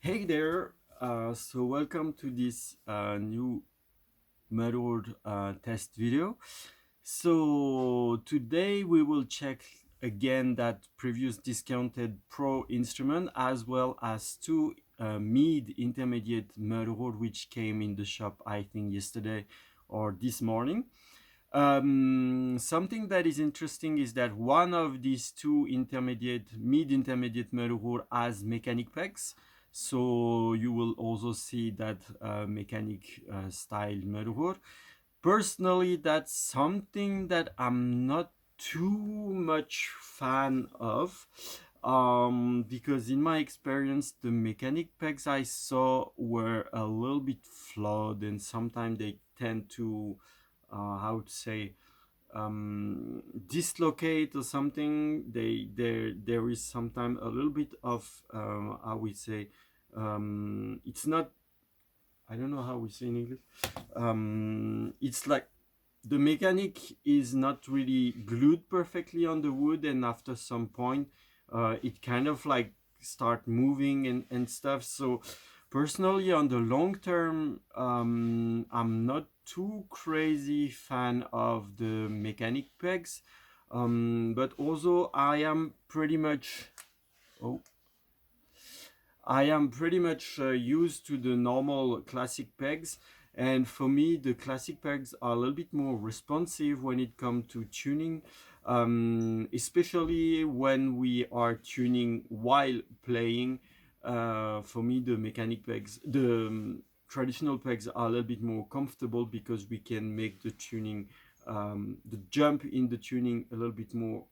Hey there, so welcome to this new Merur test video. So today we will check again that previous discounted Pro instrument as well as two mid intermediate Merur which came in the shop I think yesterday or this morning. Something that is interesting is that one of these two mid-intermediate Merur has mechanic pegs. So you will also see that mechanic style Merur. Personally, that's something that I'm not too much fan of. Because in my experience, the mechanic pegs I saw were a little bit flawed, and sometimes they tend to how to say dislocate or something. There is sometimes a little bit of how we say it's not, I don't know how we say in English. It's like the mechanic is not really glued perfectly on the wood, and after some point it kind of like start moving and stuff. So personally, on the long term, I'm not too crazy fan of the mechanic pegs, but also oh I am pretty much used to the normal classic pegs, and for me the classic pegs are a little bit more responsive when it comes to tuning, especially when we are tuning while playing. For me, the mechanic pegs, the traditional pegs are a little bit more comfortable because we can make the tuning, the jump in the tuning a little bit more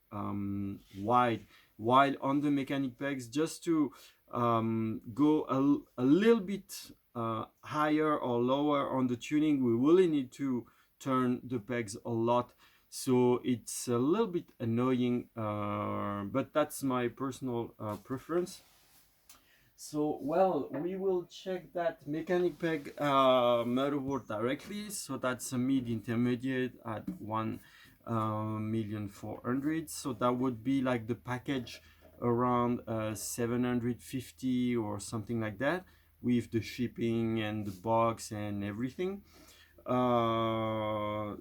wide, while on the mechanic pegs, just to go a little bit higher or lower on the tuning, we really need to turn the pegs a lot. So it's a little bit annoying, but that's my personal preference. So, well, we will check that mechanic peg motherboard directly. So that's a mid intermediate at 1,400,000. So that would be like the package around 750 or something like that, with the shipping and the box and everything. So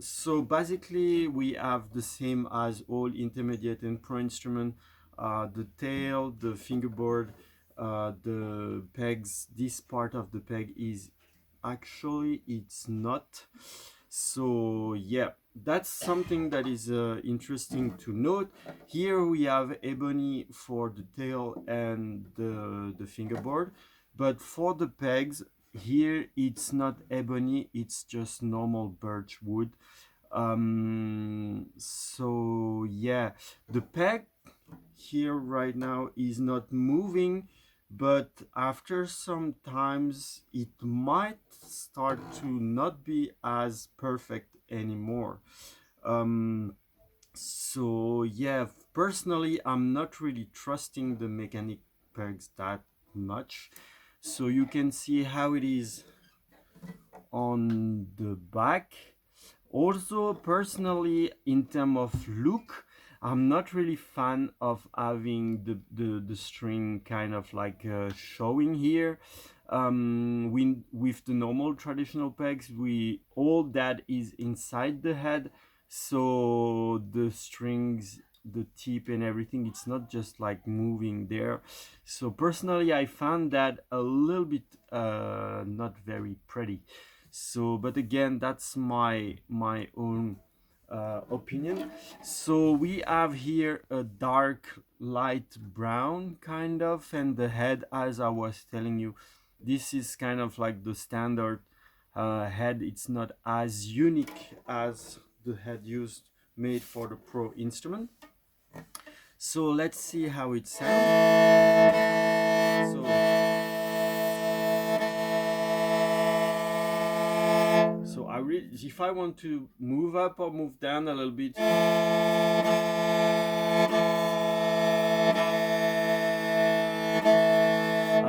basically we have the same as all intermediate and pro instrument. The tail, the fingerboard, the pegs. This part of the peg is actually, it's not. So yeah, that's something that is interesting to note. Here we have ebony for the tail and the fingerboard, but for the pegs, here it's not ebony, it's just normal birch wood. So yeah, the peg here right now is not moving, but after some times it might start to not be as perfect anymore. So yeah, personally I'm not really trusting the mechanic pegs that much. So you can see how it is on the back. Also, personally, in terms of look, I'm not really fan of having the string kind of like showing here. With the normal traditional pegs, we all that is inside the head, so the strings, the tip and everything, it's not just like moving there. So personally, I found that a little bit not very pretty. So but again, that's my own opinion. So we have here a dark light brown kind of, and the head, as I was telling you, this is kind of like the standard head. It's not as unique as the head used made for the pro instrument. So let's see how it sounds. So I really, if I want to move up or move down a little bit, I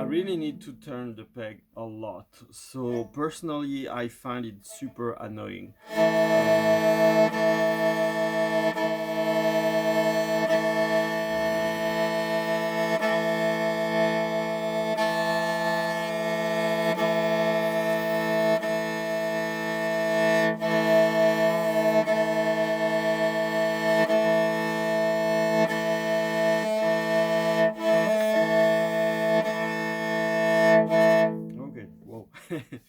really need to turn the peg a lot. So personally, I find it super annoying. Okay.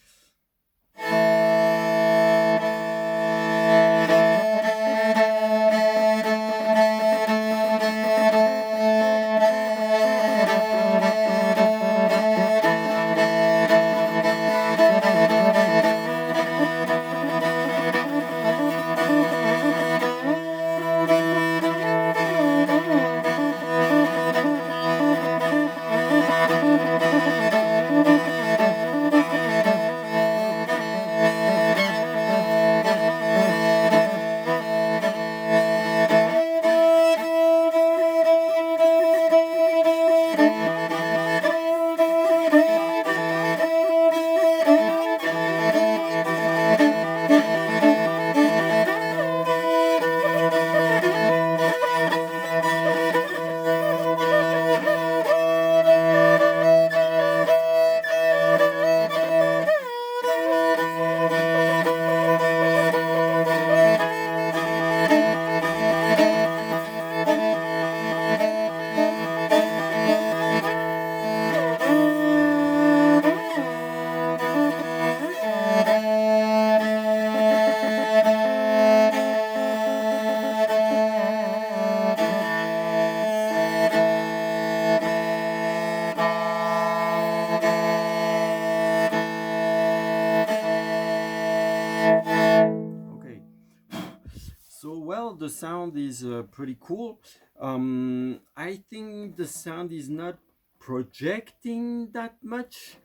So well, the sound is pretty cool. I think the sound is not projecting that much,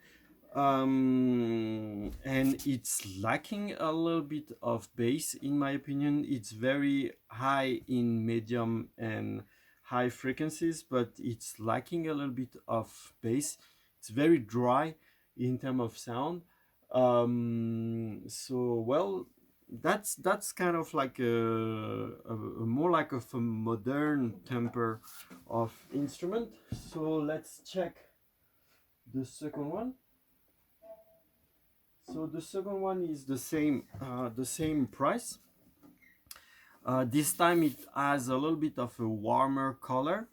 and it's lacking a little bit of bass in my opinion. It's very high in medium and high frequencies, but it's lacking a little bit of bass. It's very dry in terms of sound. So well, that's kind of like a more like of a modern temper of instrument. So let's check the second one. So the second one is the same price. This time it has a little bit of a warmer color.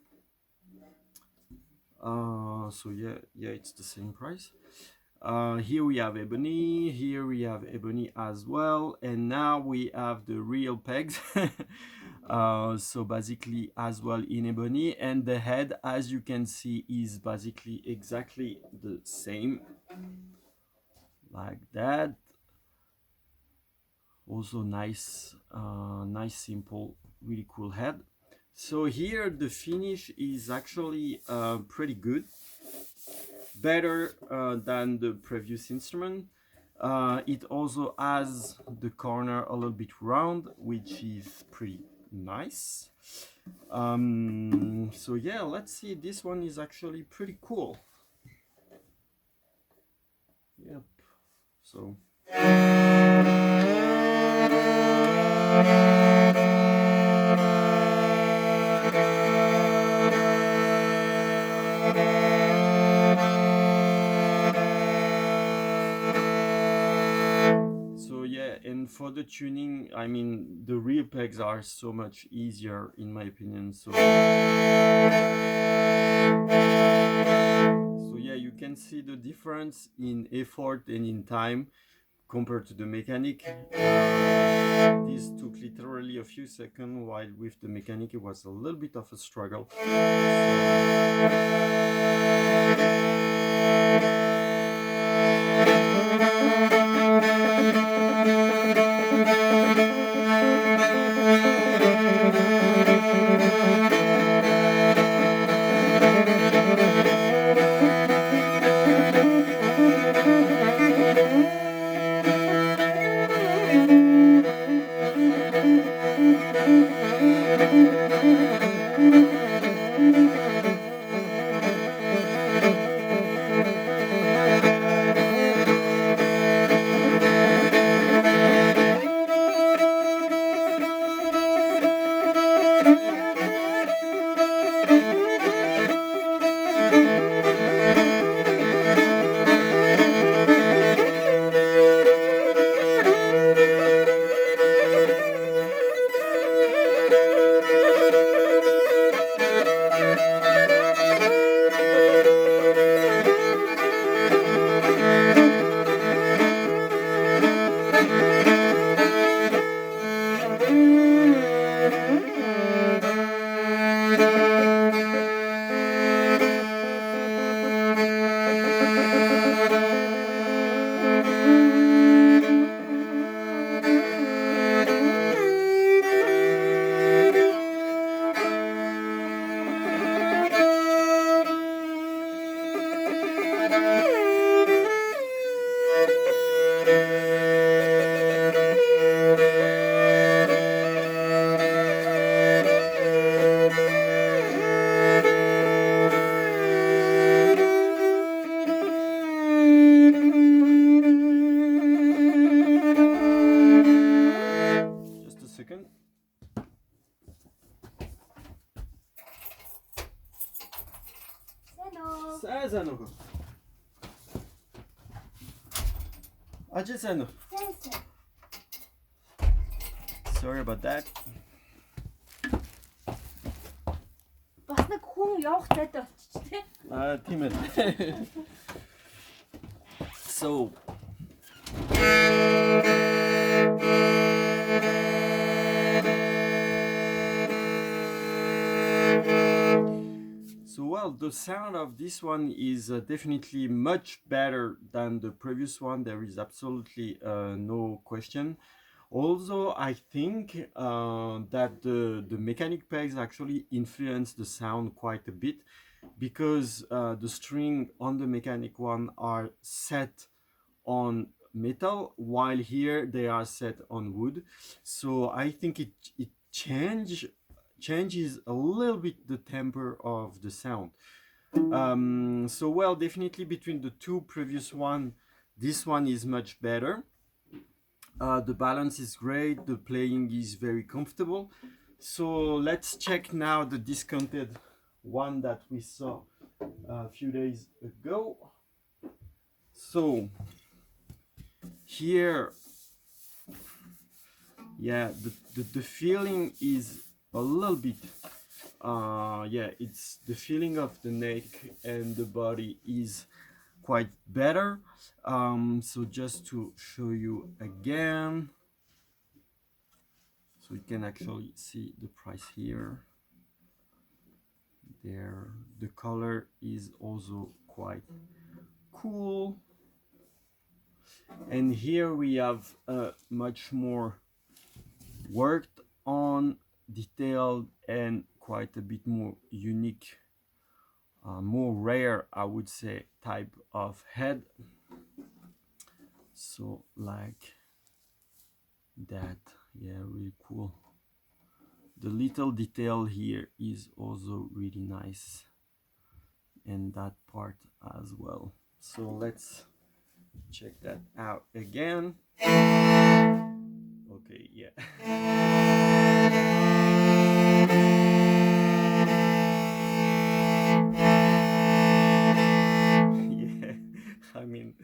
So yeah, it's the same price. Here we have ebony, here we have ebony as well, and now we have the real pegs. So basically as well in ebony, and the head, as you can see, is basically exactly the same, like that. Also nice, nice, simple, really cool head. So here the finish is actually pretty good, better than the previous instrument. It also has the corner a little bit round, which is pretty nice. So yeah, let's see, this one is actually pretty cool. Yep. So yeah, and for the tuning, I mean, the real pegs are so much easier in my opinion. So yeah, you can see the difference in effort and in time compared to the mechanic. This took literally a few seconds, while with the mechanic it was a little bit of a struggle. Sezano. Acısano. Sorry about that. Басна хүн явах цайд очиж тээ. Тийм ээ. So well, the sound of this one is definitely much better than the previous one. There is absolutely no question. Also, I think that the mechanic pegs actually influence the sound quite a bit, because the string on the mechanic one are set on metal, while here they are set on wood. So I think it changes a little bit the temper of the sound. So well, definitely between the two previous one, this one is much better. The balance is great, the playing is very comfortable. So let's check now the discounted one that we saw a few days ago. So here, yeah, the feeling is a little bit yeah, it's the feeling of the neck and the body is quite better. So just to show you again, so you can actually see the price here. There, the color is also quite cool, and here we have much more worked on, detailed, and quite a bit more unique, more rare, I would say, type of head. So like that, yeah, really cool. The little detail here is also really nice, and that part as well. So let's check that out again. Okay, yeah. Yeah, I mean,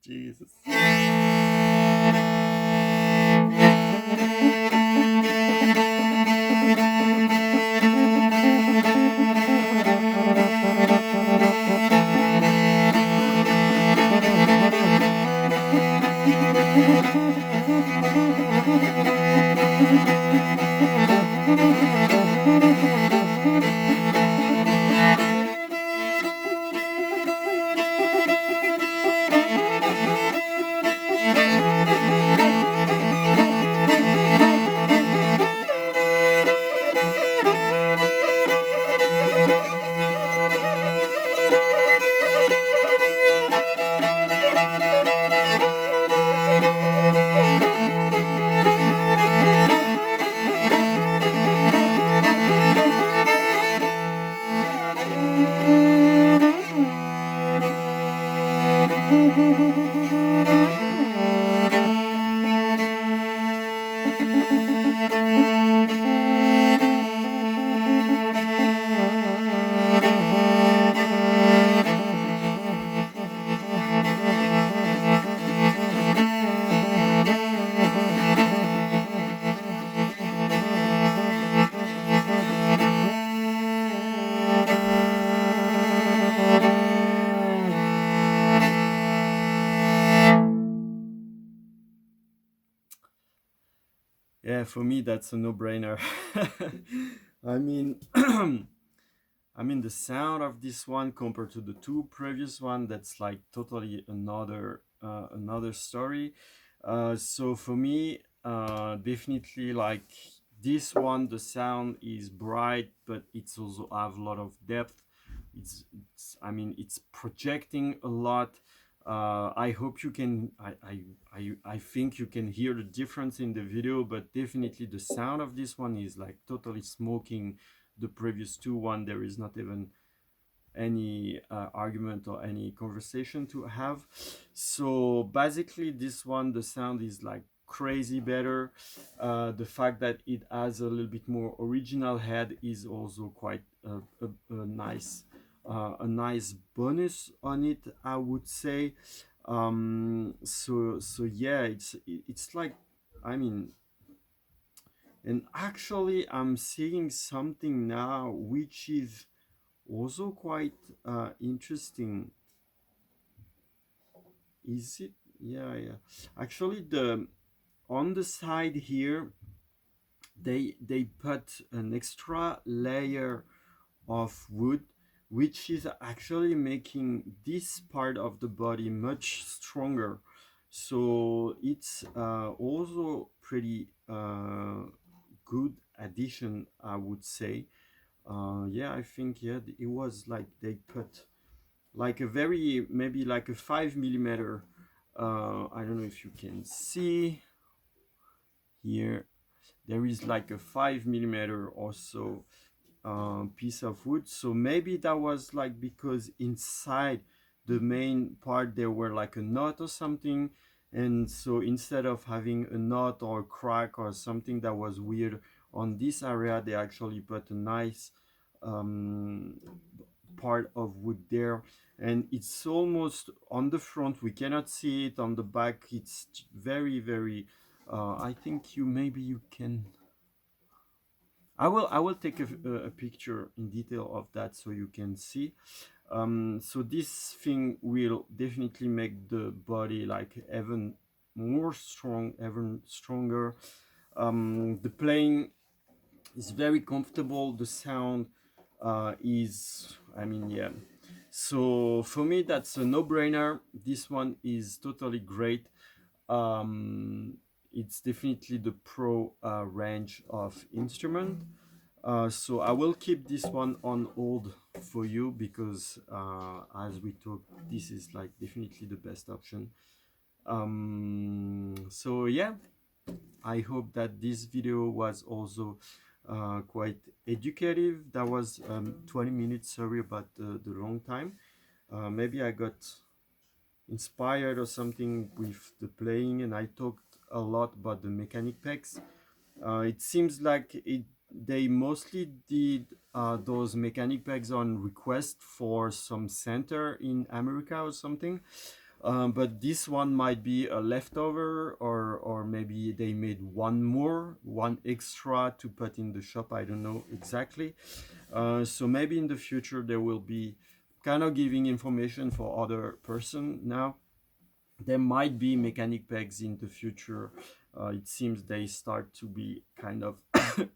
Jesus. Yeah, for me that's a no-brainer. I mean, I mean the sound of this one compared to the two previous one, that's like totally another story. So for me, definitely like this one, the sound is bright, but it's also have a lot of depth. I mean, it's projecting a lot. I hope you can, I think you can hear the difference in the video, but definitely the sound of this one is like totally smoking the previous two one. There is not even any argument or any conversation to have. So basically this one, the sound is like crazy better. The fact that it has a little bit more original head is also quite a nice a nice bonus on it, I would say. So yeah, it's like, I mean, and actually I'm seeing something now which is also quite interesting. Is it? Yeah, yeah. Actually, the on the side here, they put an extra layer of wood, which is actually making this part of the body much stronger. So it's also pretty good addition, I would say. Yeah, I think, yeah, it was like they put like a very, maybe like a 5 millimeter. I don't know if you can see here. There is like a 5 millimeter or so piece of wood. So maybe that was like because inside the main part there were like a knot or something, and so instead of having a knot or a crack or something that was weird on this area, they actually put a nice um, part of wood there. And it's almost on the front, we cannot see it. On the back it's very, very I think you, maybe you can, I will take a picture in detail of that so you can see. So this thing will definitely make the body like even more strong, even stronger. The playing is very comfortable. The sound is, I mean, yeah. So for me, that's a no-brainer. This one is totally great. Um, it's definitely the pro range of instrument. So I will keep this one on hold for you because as we talked, this is like definitely the best option. So yeah, I hope that this video was also quite educative. That was 20 minutes, sorry about the long time. Maybe I got inspired or something with the playing, and I talked a lot about the mechanic pegs. It seems like they mostly did those mechanic pegs on request for some center in America or something. But this one might be a leftover, or maybe they made one extra to put in the shop. I don't know exactly. So maybe in the future there will be kind of giving information for other person now. There might be mechanic pegs in the future. It seems they start to be kind of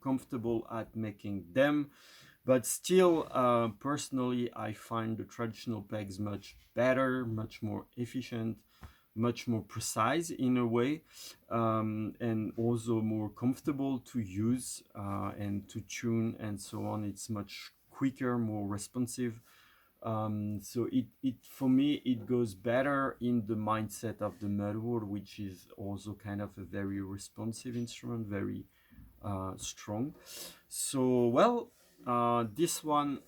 comfortable at making them, but still, personally, I find the traditional pegs much better, much more efficient, much more precise in a way, and also more comfortable to use and to tune and so on. It's much quicker, more responsive. So it for me it goes better in the mindset of the mudwood, which is also kind of a very responsive instrument, very strong. So well, this one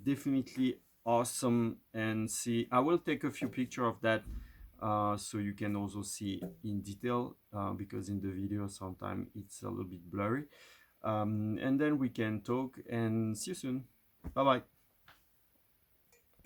definitely awesome. And see, I will take a few pictures of that so you can also see in detail because in the video sometimes it's a little bit blurry. And then we can talk and see you soon. Bye bye.